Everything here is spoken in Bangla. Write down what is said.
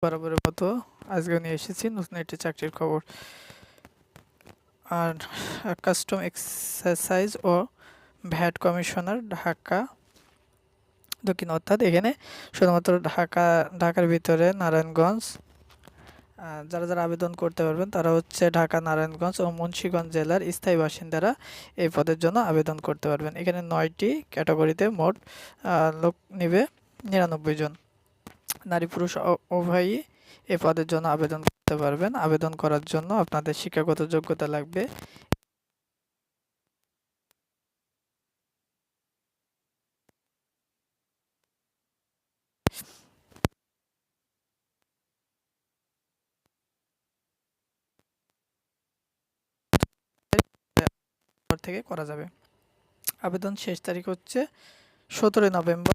বরাবরের মতো আজকে নিয়ে এসেছি নতুন একটি চাকরির খবর। আর কাস্টম এক্সারসাইজ ও ভ্যাট কমিশনার ঢাকা দক্ষিণ, অর্থাৎ এখানে শুধুমাত্র ঢাকার ভিতরে নারায়ণগঞ্জ। যারা যারা আবেদন করতে পারবেন তারা হচ্ছে ঢাকা, নারায়ণগঞ্জ ও মুন্সিগঞ্জ জেলার স্থায়ী বাসিন্দারা এই পদের জন্য আবেদন করতে পারবেন। এখানে 9টি ক্যাটাগরিতে মোট লোক নেবে 99 জন। নারী পুরুষ উভয়ই এই পদের জন্য আবেদন করতে পারবেন। আবেদন করার জন্য আপনাদের শিক্ষাগত যোগ্যতা লাগবে। থেকে করা যাবে। আবেদন শেষ তারিখ হচ্ছে 17 নভেম্বর